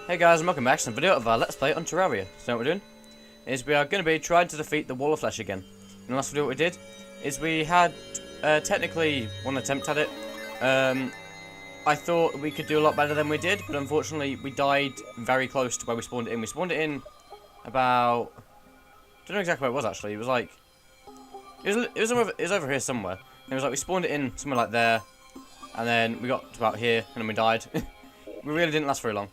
Hey guys, and welcome back to another video of our Let's Play on Terraria. So what we're doing is we are going to be trying to defeat the Wall of Flesh again. In the last video what we did is we had technically one attempt at it. I thought we could do a lot better than we did, but unfortunately we died very close to where we spawned it in. We spawned it in about... I don't know exactly where it was actually. It was like... It was over here somewhere. And it was like we spawned it in somewhere like there, and then we got to about here, and then we died. We really didn't last very long.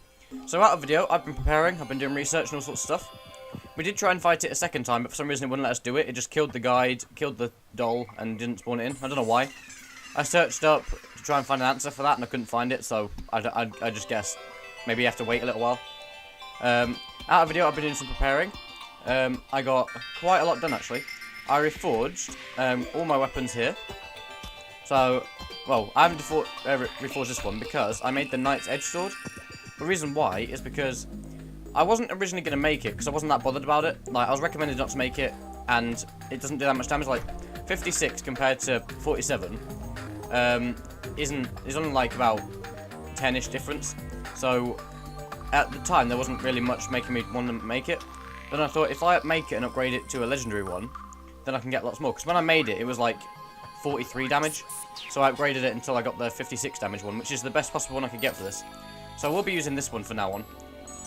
So out of video, I've been preparing, I've been doing research and all sorts of stuff. We did try and fight it a second time, but for some reason it wouldn't let us do it. It just killed the guide, killed the doll, and didn't spawn it in. I don't know why. I searched up to try and find an answer for that, and I couldn't find it, so I just guessed. Maybe you have to wait a little while. Out of video, I've been doing some preparing. I got quite a lot done, actually. I reforged all my weapons here. So, well, I haven't reforged this one because I made the Knight's Edge Sword. The reason why is because I wasn't originally going to make it because I wasn't that bothered about it. Like, I was recommended not to make it, and it doesn't do that much damage. Like 56 compared to 47 is only like about 10-ish difference. So at the time there wasn't really much making me want to make it. Then I thought if I make it and upgrade it to a legendary one, then I can get lots more. Because when I made it, it was like 43 damage. So I upgraded it until I got the 56 damage one, which is the best possible one I could get for this. So I will be using this one for now on.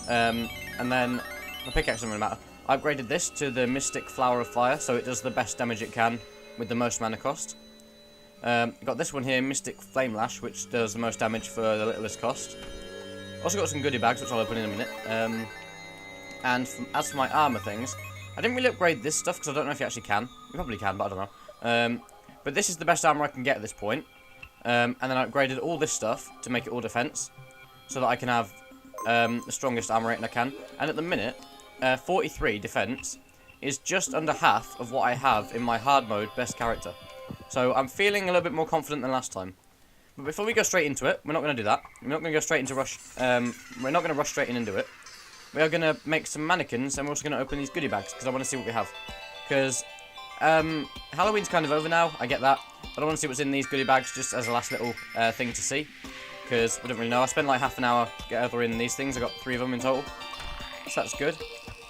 And then the pickaxe doesn't really matter. I upgraded this to the Mystic Flower of Fire, so it does the best damage it can with the most mana cost. Got this one here, Mystic Flame Lash, which does the most damage for the littlest cost. Also got some goodie bags, which I'll open in a minute. And as for my armor things, I didn't really upgrade this stuff because I don't know if you actually can. You probably can, but I don't know. But this is the best armor I can get at this point. And then I upgraded all this stuff to make it all defense, so that I can have the strongest armor rating I can. And at the minute, 43 defense is just under half of what I have in my hard mode best character. So I'm feeling a little bit more confident than last time. But before we go straight into it, we're not going to do that. We're not going to go straight into rush. We're not going to rush straight in and do it. We are going to make some mannequins, and we're also going to open these goodie bags because I want to see what we have. Because Halloween's kind of over now, I get that, but I want to see what's in these goodie bags just as a last little thing to see. Because we don't really know. I spent like half an hour gathering these things. I got 3 of them in total, so that's good.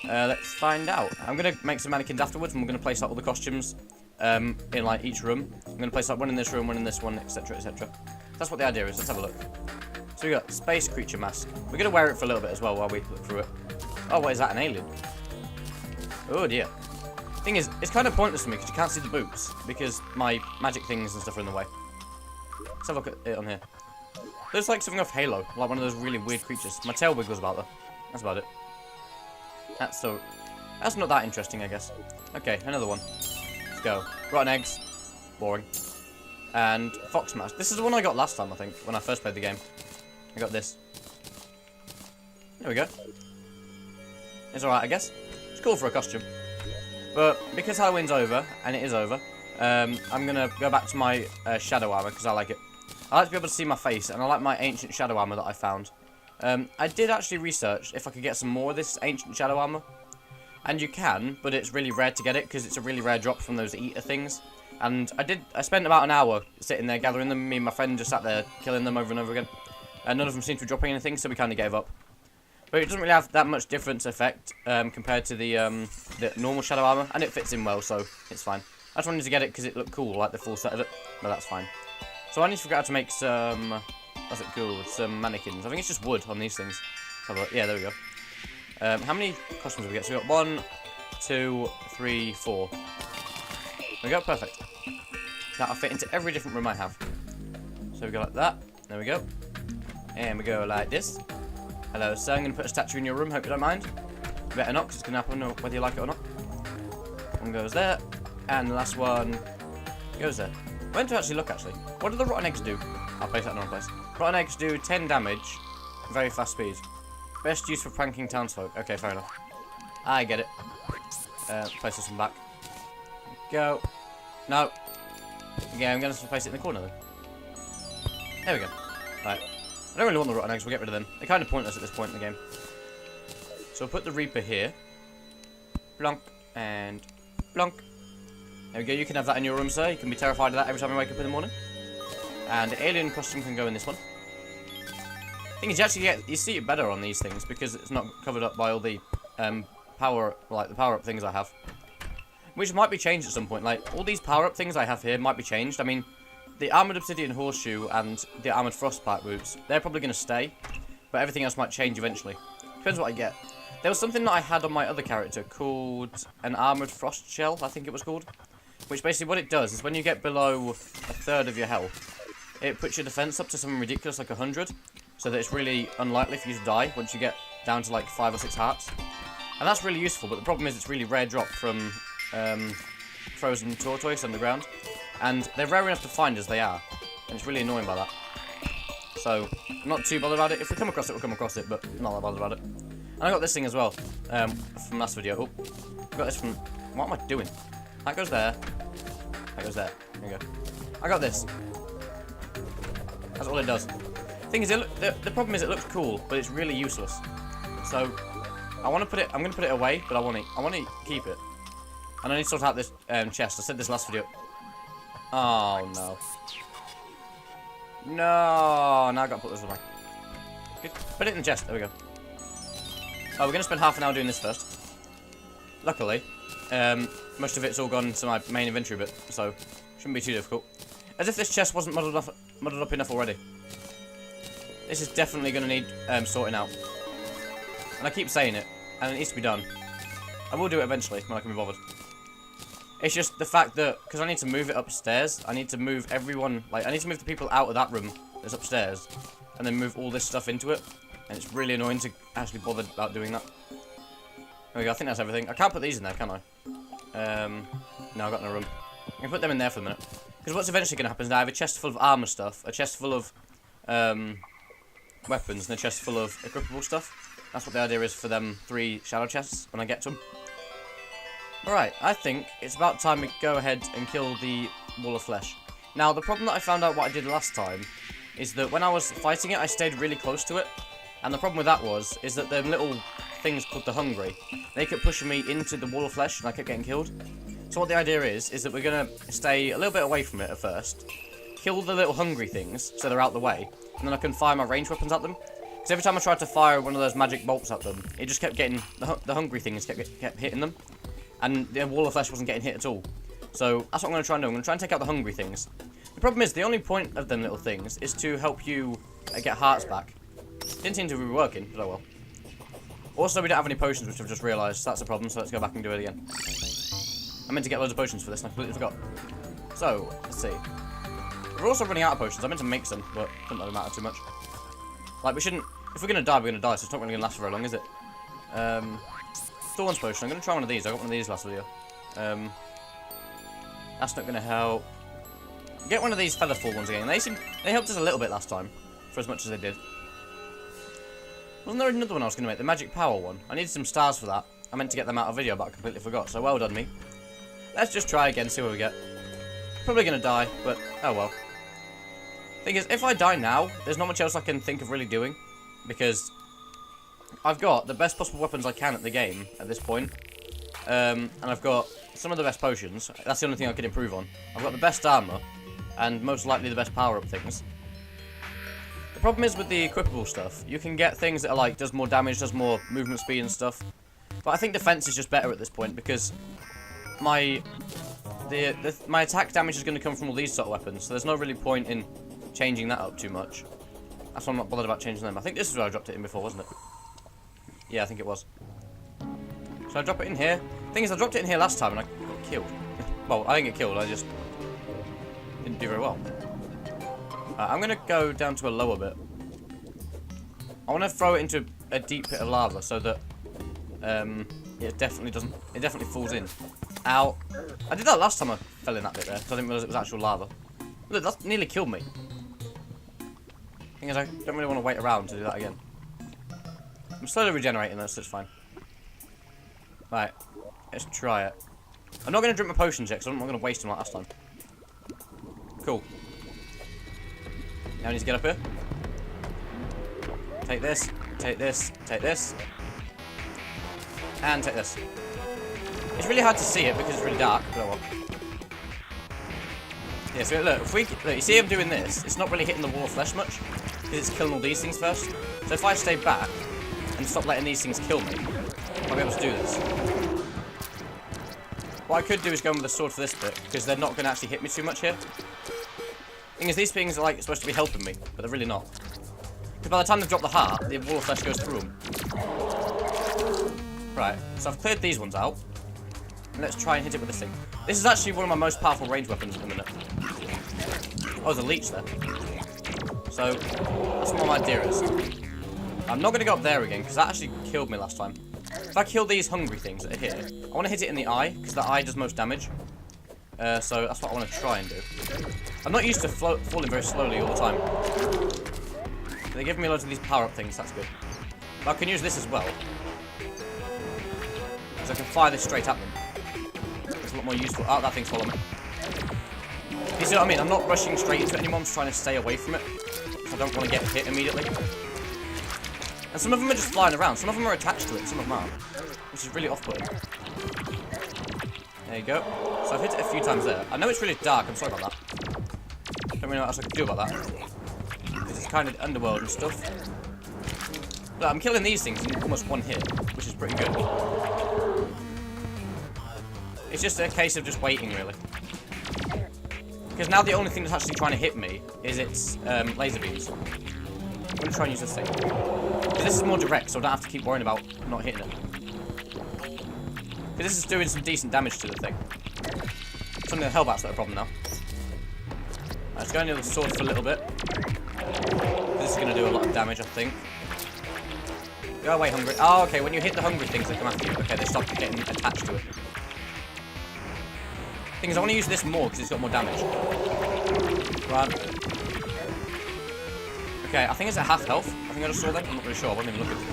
Let's find out. I'm gonna make some mannequins afterwards, and we're gonna place out all the costumes in like each room. I'm gonna place like one in this room, one in this one, etc., etc. That's what the idea is. Let's have a look. So we got space creature mask. We're gonna wear it for a little bit as well while we look through it. Oh, what is that? An alien? Oh dear. Thing is, it's kind of pointless to me because you can't see the boots because my magic things and stuff are in the way. Let's have a look at it on here. Looks like something off Halo, like one of those really weird creatures. My tail wiggles about though. That's about it. That's not that interesting, I guess. Okay, another one. Let's go. Rotten eggs. Boring. And fox mask. This is the one I got last time, I think, when I first played the game. I got this. There we go. It's alright, I guess. It's cool for a costume. But because Halloween's over, and it is over, I'm gonna go back to my shadow armor because I like it. I like to be able to see my face, and I like my ancient shadow armor that I found. I did actually research if I could get some more of this ancient shadow armor. And you can, but it's really rare to get it, because it's a really rare drop from those eater things. And I spent about an hour sitting there gathering them. Me and my friend just sat there killing them over and over again. And none of them seemed to be dropping anything, so we kind of gave up. But it doesn't really have that much difference effect compared to the normal shadow armor. And it fits in well, so it's fine. I just wanted to get it because it looked cool, like the full set of it. But that's fine. So I need to figure out how to make some, what's it called, some mannequins. I think it's just wood on these things. Yeah, there we go. How many costumes have we got? So we got 1, 2, 3, 4. There we go, perfect. That'll fit into every different room I have. So we go like that. There we go. And we go like this. Hello, sir. I'm going to put a statue in your room. Hope you don't mind. Better not, because it's going to happen whether you like it or not. One goes there. And the last one goes there. I went to actually look, actually. What do the rotten eggs do? I'll place that in the wrong place. Rotten eggs do 10 damage, very fast speed. Best use for pranking townsfolk. Okay, fair enough. I get it. Place this one back. Go. No. Yeah, I'm going to place it in the corner then. There we go. Right. I don't really want the rotten eggs, we'll get rid of them. They're kind of pointless at this point in the game. So we'll put the Reaper here. Blonk. And blonk. There we go, you can have that in your room, sir. You can be terrified of that every time you wake up in the morning. And the alien costume can go in this one. Thing is, you see it better on these things because it's not covered up by all the power up things I have, which might be changed at some point. Like all these power up things I have here might be changed. I mean, the armored obsidian horseshoe and the armored frostbite boots, they're probably going to stay, but everything else might change eventually. Depends what I get. There was something that I had on my other character called an armored frost shell, I think it was called, which basically what it does is when you get below a third of your health, it puts your defense up to something ridiculous like 100, so that it's really unlikely for you to die once you get down to like 5 or 6 hearts. And that's really useful, but the problem is it's really rare drop from frozen tortoise underground, and they're rare enough to find as they are, and it's really annoying by that. So, not too bothered about it. If we come across it, we'll come across it, but not that bothered about it. And I got this thing as well, from last video. Oh, I got this from... What am I doing? That goes there. That goes there. There you go. I got this. That's all it does. Thing is, the problem is it looks cool, but it's really useless. So, I want to put it... I'm going to put it away, but I want to keep it. And I need to sort out this chest. I said this last video. Oh, no. No, now I've got to put this away. Good. Put it in the chest. There we go. Oh, we're going to spend half an hour doing this first. Luckily, most of it's all gone to my main inventory bit, so shouldn't be too difficult. As if this chest wasn't muddled up enough already. This is definitely going to need sorting out. And I keep saying it, and it needs to be done. I will do it eventually, when I can be bothered. It's just the fact that, because I need to move it upstairs, I need to move everyone, like, I need to move the people out of that room that's upstairs, and then move all this stuff into it, and it's really annoying to actually bother about doing that. There we go, I think that's everything. I can't put these in there, can I? No, I've got no room. I can put them in there for a minute. Because what's eventually going to happen is I have a chest full of armor stuff, a chest full of weapons, and a chest full of equipable stuff. That's what the idea is for them 3 shadow chests when I get to them. Alright, I think it's about time we go ahead and kill the wall of flesh. Now, the problem that I found out what I did last time is that when I was fighting it, I stayed really close to it. And the problem with that is that the little things called the hungry, they kept pushing me into the wall of flesh and I kept getting killed. So what the idea is that we're going to stay a little bit away from it at first, kill the little hungry things so they're out the way, and then I can fire my ranged weapons at them. Because every time I tried to fire one of those magic bolts at them, it just kept getting, the hungry things kept hitting them. And the wall of flesh wasn't getting hit at all. So that's what I'm going to try and do. I'm going to try and take out the hungry things. The problem is, the only point of them little things is to help you get hearts back. Didn't seem to be working, but oh well. Also, we don't have any potions, which I've just realised. So that's a problem, so let's go back and do it again. I meant to get loads of potions for this, and I completely forgot. So, let's see. We're also running out of potions. I meant to make some, but it doesn't really matter too much. Like, we shouldn't... If we're going to die, we're going to die, so it's not really going to last for very long, is it? Thorns potion. I'm going to try one of these. I got one of these last video. That's not going to help. Get one of these featherfall ones again. They helped us a little bit last time, for as much as they did. Wasn't there another one I was going to make? The magic power one. I needed some stars for that. I meant to get them out of video, but I completely forgot. So well done, me. Let's just try again, see what we get. Probably going to die, but oh well. Thing is, if I die now, there's not much else I can think of really doing, because I've got the best possible weapons I can at the game at this point, and I've got some of the best potions. That's the only thing I can improve on. I've got the best armor, and most likely the best power-up things. The problem is with the equipable stuff, you can get things that are like, does more damage, does more movement speed and stuff. But I think defense is just better at this point, because my attack damage is going to come from all these sort of weapons, so there's no really point in changing that up too much. That's why I'm not bothered about changing them. I think this is where I dropped it in before, wasn't it? Yeah, I think it was. Should I drop it in here? Thing is, I dropped it in here last time and I got killed. Well, I didn't get killed, I just didn't do very well. I'm going to go down to a lower bit. I want to throw it into a deep pit of lava so that it definitely falls in. Ow. I did that last time I fell in that bit there, because I didn't realise it was actual lava. Look, that nearly killed me. Thing is, I don't really want to wait around to do that again. I'm slowly regenerating this, so it's fine. Right, let's try it. I'm not going to drink my potions yet, because I'm not going to waste them like last time. Cool. Now I need to get up here. Take this, take this, take this. And take this. It's really hard to see it because it's really dark, but oh well. Yeah, so look, you see him doing this, it's not really hitting the wall of flesh much. because it's killing all these things first. So if I stay back and stop letting these things kill me, I'll be able to do this. What I could do is go in with a sword for this bit, because they're not going to actually hit me too much here. Thing is, these things are like supposed to be helping me, but they're really not. Because by the time they drop the heart, the wall of flesh goes through them. Right, so I've cleared these ones out. Let's try and hit it with this thing. This is actually one of my most powerful range weapons at the minute. Oh, there's a leech there. So, that's what my idea is. I'm not going to go up there again, because that actually killed me last time. If I kill these hungry things that are here, I want to hit it in the eye, because the eye does most damage. So that's what I want to try and do. I'm not used to falling very slowly all the time. They give me loads of these power-up things, that's good. But I can use this as well. Because I can fire this straight at them. It's a lot more useful. Oh, that thing's following me. You see what I mean? I'm not rushing straight into it anymore, I'm just trying to stay away from it. Because I don't want to get hit immediately. And some of them are just flying around. Some of them are attached to it, some of them aren't. Which is really off-putting. There you go. So I've hit it a few times there. I know it's really dark, I'm sorry about that. Don't really know what else I can do about that. Because it's kind of underworld and stuff. But I'm killing these things in almost one hit, which is pretty good. It's just a case of just waiting, really. Because now the only thing that's actually trying to hit me is its laser beams. I'm going to try and use this thing. Because this is more direct, so I don't have to keep worrying about not hitting it. Because this is doing some decent damage to the thing. Something the Hellbats that are a problem now. Let's go into the sword for a little bit. This is going to do a lot of damage, I think. Go away, hungry. Oh, okay, when you hit the hungry things that come after you, okay, they stop getting attached to it. Thing is, I want to use this more because it's got more damage. Right. Okay, I think it's at half health. I think I just saw that. I'm not really sure. I wasn't even looking.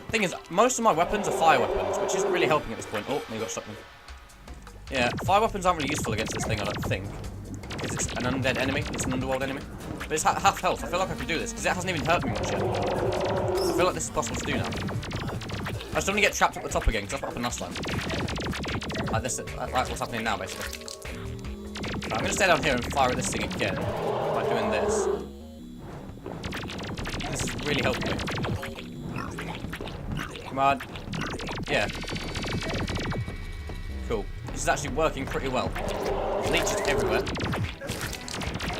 Thing is, most of my weapons are fire weapons, which isn't really helping at this point. Oh, you got stuck. Yeah, fire weapons aren't really useful against this thing, I don't think. Because it's an undead enemy. It's an underworld enemy. But it's half health. I feel like I can do this because it hasn't even hurt me much yet. I feel like this is possible to do now. I just don't want to get trapped at the top again because that's what happened last time. Like this, like what's happening now, basically. Right, I'm going to stay down here and fire at this thing again by doing this. This is really helping me. Come on. Yeah. Cool. This is actually working pretty well. Leeches everywhere.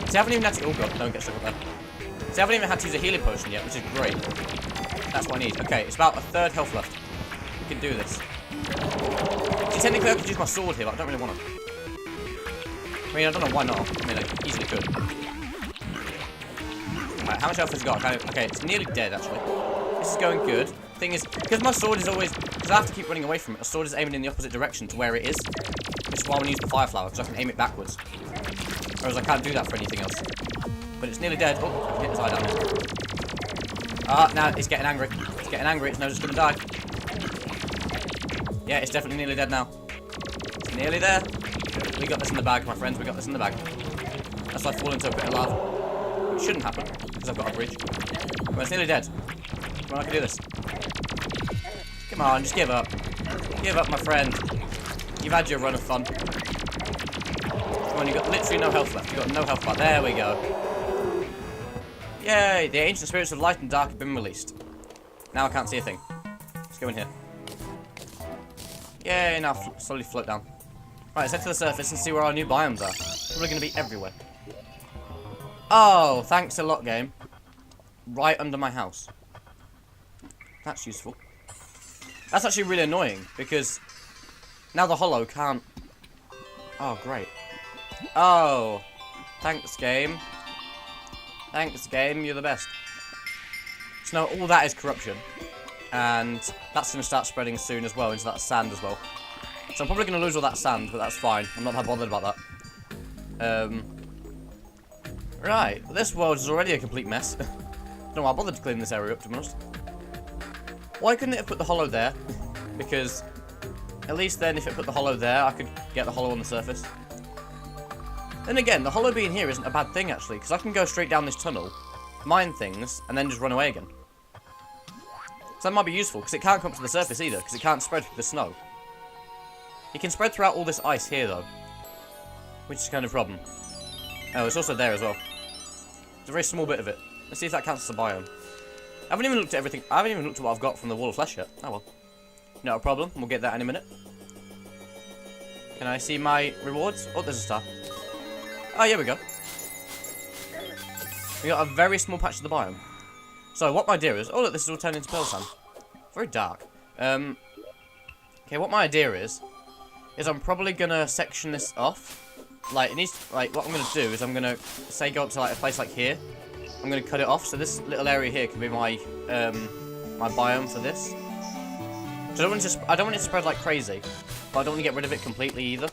See, I haven't even had to... Oh god, don't get stuck up there. See, I haven't even had to use a healing potion yet, which is great. That's what I need. Okay, it's about a third health left. We can do this. See, technically I could use my sword here, but I don't really want to. I mean, I don't know why not. I mean, I easily could. Right, how much health has it got? Okay, it's nearly dead, actually. This is going good. Thing is, because my sword is always... Because I have to keep running away from it, the sword is aiming in the opposite direction to where it is. Which is why I want to use the fire flower, because I can aim it backwards. Whereas I can't do that for anything else. But it's nearly dead. Oh, I can hit this eye down there. Ah, now it's getting angry. It's getting angry. It knows it's going to die. Yeah, it's definitely nearly dead now. It's nearly there. We got this in the bag, my friends. We got this in the bag. Unless I fall into a bit of lava. It shouldn't happen, because I've got a bridge. But it's nearly dead. Come on, I can do this. Come on, just give up. Give up, my friend. You've had your run of fun. Come on, you've got literally no health left. You've got no health bar. There we go. Yay! The ancient spirits of light and dark have been released. Now I can't see a thing. Let's go in here. Yay! Now slowly float down. Right, let's head to the surface and see where our new biomes are. Probably going to be everywhere. Oh, thanks a lot, game. Right under my house. That's useful. That's actually really annoying, because now the hollow can't... Oh, great. Oh. Thanks, game. Thanks, game. You're the best. So now all that is corruption. And that's going to start spreading soon as well into that sand as well. So I'm probably going to lose all that sand, but that's fine. I'm not that bothered about that. Right. Well, this world is already a complete mess. I don't know why I bothered to clean this area up, to be honest. Why couldn't it have put the hollow there? Because at least then if it put the hollow there, I could get the hollow on the surface. Then again, the hollow being here isn't a bad thing, actually, because I can go straight down this tunnel, mine things, and then just run away again. So that might be useful, because it can't come up to the surface either, because it can't spread through the snow. It can spread throughout all this ice here, though. Which is kind of a problem. Oh, it's also there as well. It's a very small bit of it. Let's see if that counts as a biome. I haven't even looked at everything. I haven't even looked at what I've got from the wall of flesh yet. Oh well. Not a problem. We'll get that in a minute. Can I see my rewards? Oh, there's a star. Oh, here we go. We got a very small patch of the biome. So what my idea is... Oh, look, this is all turned into pearl sand. Very dark. Okay, what my idea is I'm probably gonna section this off. Like, it needs... Like, what I'm gonna do is I'm gonna, say, go up to, like, a place like here. I'm gonna cut it off, so this little area here can be my, my biome for this. So I don't want it to spread like crazy, but I don't want to get rid of it completely either.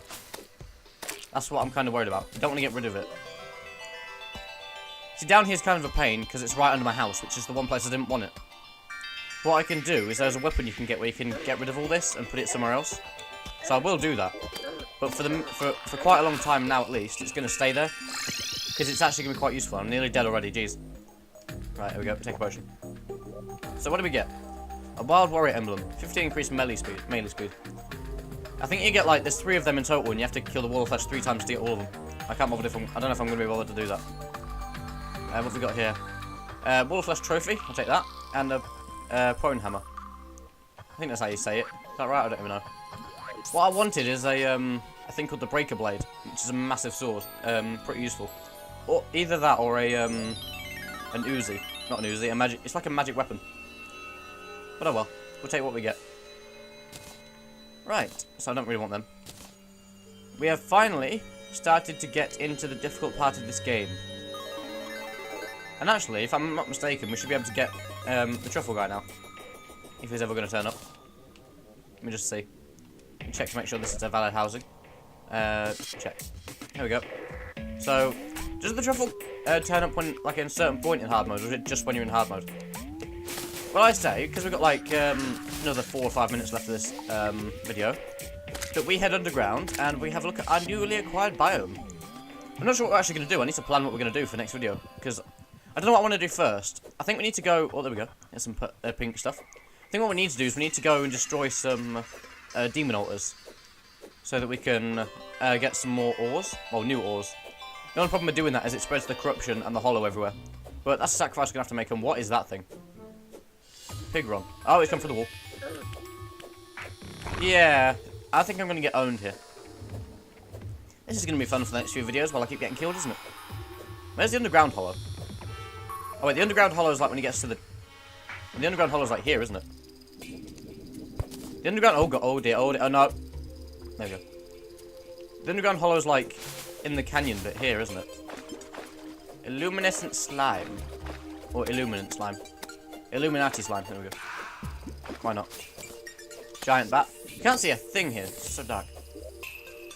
That's what I'm kind of worried about. I don't want to get rid of it. See, down here is kind of a pain, because it's right under my house, which is the one place I didn't want it. What I can do is there's a weapon you can get where you can get rid of all this and put it somewhere else. So I will do that. But for quite a long time now, at least, it's going to stay there. Because it's actually going to be quite useful. I'm nearly dead already, jeez. Right, here we go. Take a potion. So what do we get? A Wild Warrior Emblem. 15 increased melee speed. I think you get, like, there's 3 of them in total, and you have to kill the Wall of Flesh 3 times to get all of them. I can't bother if I don't know if I'm going to be bothered to do that. What have we got here? Wall of Flesh Trophy. I'll take that. And a Prone Hammer. I think that's how you say it. Is that right? I don't even know. What I wanted is a thing called the Breaker Blade, which is a massive sword. Pretty useful. Or either that or a an Uzi. Not an Uzi, a magic. It's like a magic weapon. But oh well, we'll take what we get. Right, so I don't really want them. We have finally started to get into the difficult part of this game. And actually, if I'm not mistaken, we should be able to get the truffle guy now. If he's ever going to turn up. Let me just see. Check to make sure this is a valid housing. Check. Here we go. So, does the truffle turn up when, like, in a certain point in hard mode, or is it just when you're in hard mode? Well, I say, because we've got, like, another 4 or 5 minutes left of this video, that we head underground and we have a look at our newly acquired biome. I'm not sure what we're actually going to do. I need to plan what we're going to do for next video, because I don't know what I want to do first. I think we need to go... Oh, there we go. There's some pink stuff. I think what we need to do is we need to go and destroy some demon altars, so that we can get some more ores. Well, new ores. The only problem with doing that is it spreads the corruption and the hollow everywhere. But that's a sacrifice we're going to have to make, and what is that thing? Pigron. Oh, it's come through the wall. Yeah, I think I'm going to get owned here. This is going to be fun for the next few videos while I keep getting killed, isn't it? Where's the underground hollow? Oh wait, the underground hollow is like when he gets to the... The underground hollow is like here, isn't it? The underground... Oh god, oh dear, oh dear, oh no. There we go. The underground hollow is like in the canyon bit here, isn't it? Illuminescent slime. Or illuminant slime. Illuminati slime, there we go. Why not? Giant bat. You can't see a thing here, it's so dark.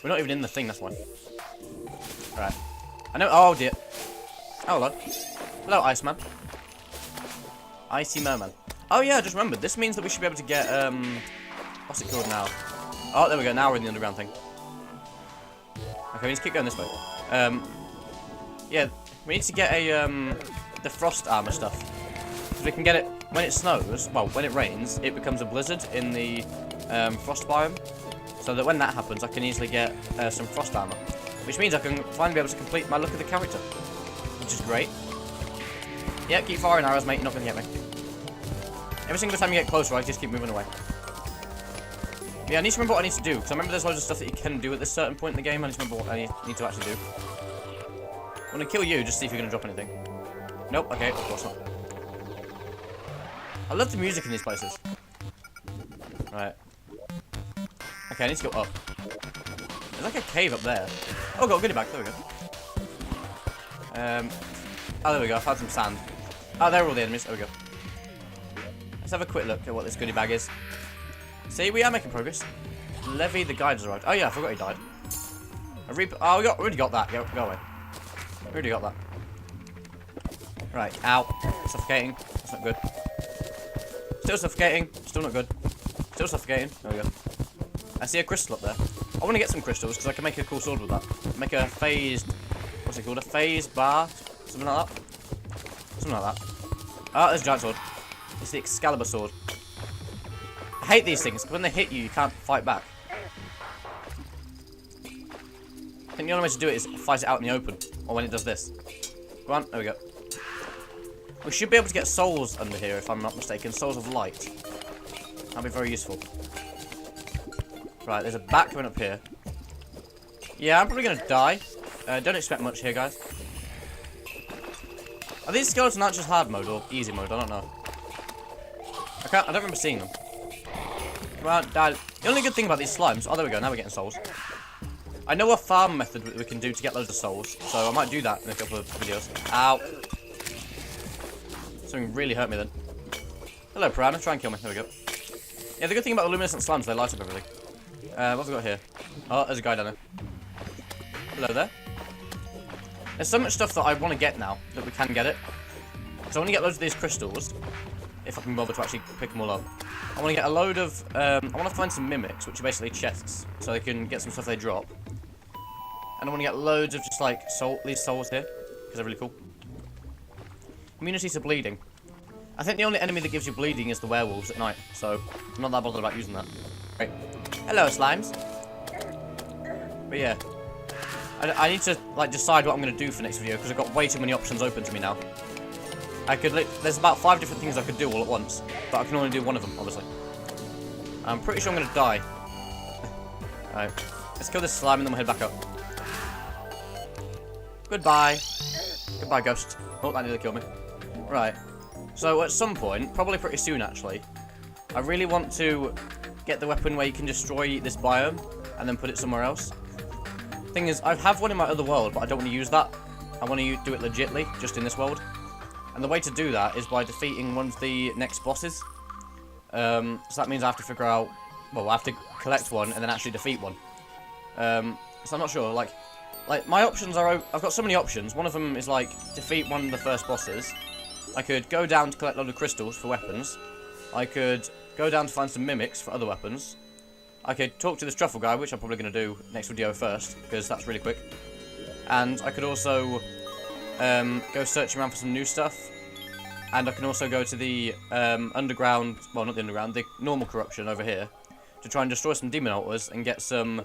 We're not even in the thing, that's why. Alright. I know, oh dear. Oh, hello. Hello, Iceman. Icy Merman. Oh yeah, I just remembered. This means that we should be able to get, what's it called now? Oh, there we go, now we're in the underground thing. Okay, we need to keep going this way. Yeah, we need to get a, the frost armor stuff. Because we can get it, when it snows, well, when it rains, it becomes a blizzard in the, frost biome. So that when that happens, I can easily get, some frost armor. Which means I can finally be able to complete my look of the character. Which is great. Yeah, keep firing arrows, mate, you're not going to get me. Every single time you get closer, I just keep moving away. Yeah, I need to remember what I need to do, because I remember there's loads of stuff that you can do at this certain point in the game. I need to remember what I need to actually do. I'm going to kill you, just see if you're going to drop anything. Nope, okay, of course not. I love the music in these places. Right. Okay, I need to go up. There's like a cave up there. Oh, got a goodie bag, there we go. Oh, there we go, I found some sand. Oh, they're all the enemies, there we go. Let's have a quick look at what this goodie bag is. See, we are making progress. Levy the guide has arrived. Oh yeah, I forgot he died. Oh, we already got that. Go away. We already got that. Right, ow. Suffocating. That's not good. Still suffocating. Still not good. Still suffocating. There we go. I see a crystal up there. I want to get some crystals because I can make a cool sword with that. Make a phased... What's it called? A phased bar? Something like that? Something like that. Oh, there's a giant sword. It's the Excalibur sword. I hate these things, because when they hit you, you can't fight back. I think the only way to do it is fight it out in the open, or when it does this. Go on, there we go. We should be able to get souls under here, if I'm not mistaken. Souls of light. That'd be very useful. Right, there's a bat coming up here. Yeah, I'm probably going to die. Don't expect much here, guys. Are these skeletons not just hard mode or easy mode? I don't know. I don't remember seeing them. Come on, die. The only good thing about these slimes... Oh, there we go. Now we're getting souls. I know a farm method we can do to get loads of souls, so I might do that in a couple of videos. Ow. Something really hurt me then. Hello, Piranha. Try and kill me. There we go. Yeah, the good thing about the luminescent slimes, they light up everything. What have we got here? Oh, there's a guy down there. Hello there. There's so much stuff that I want to get now that we can get it. So I want to get loads of these crystals, if I can bother to actually pick them all up. I want to get a load of... I want to find some mimics, which are basically chests, so they can get some stuff they drop. And I want to get loads of just like these souls here, because they're really cool. Immunity to bleeding. I think the only enemy that gives you bleeding is the werewolves at night, so I'm not that bothered about using that. Right. Hello, slimes. But yeah, I need to like decide what I'm going to do for next video, because I've got way too many options open to me now. There's about 5 different things I could do all at once, but I can only do one of them, obviously. I'm pretty sure I'm going to die. Alright, let's kill this slime and then we'll head back up. Goodbye. Goodbye, ghost. Oh, that nearly killed me. Right. So, at some point, probably pretty soon, actually, I really want to get the weapon where you can destroy this biome and then put it somewhere else. Thing is, I have one in my other world, but I don't want to use that. I want to do it legitly, just in this world. And the way to do that is by defeating one of the next bosses. So that means I have to figure out... Well, I have to collect one and then actually defeat one. So I'm not sure, like my options are... I've got so many options. One of them is, like, defeat one of the first bosses. I could go down to collect a load of crystals for weapons. I could go down to find some mimics for other weapons. I could talk to this truffle guy, which I'm probably going to do next video first, because that's really quick. And I could also go searching around for some new stuff. And I can also go to the underground... Well, not the underground, the normal corruption over here. To try and destroy some demon altars and get some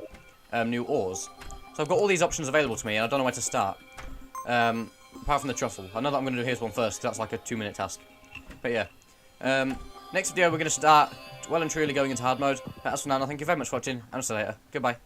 new ores. So I've got all these options available to me, and I don't know where to start. Apart from the truffle. I know that I'm going to do here's one first, because that's like a 2-minute task. But yeah. Next video, we're going to start well and truly going into hard mode. But as for now, thank you very much for watching, and I'll see you later. Goodbye.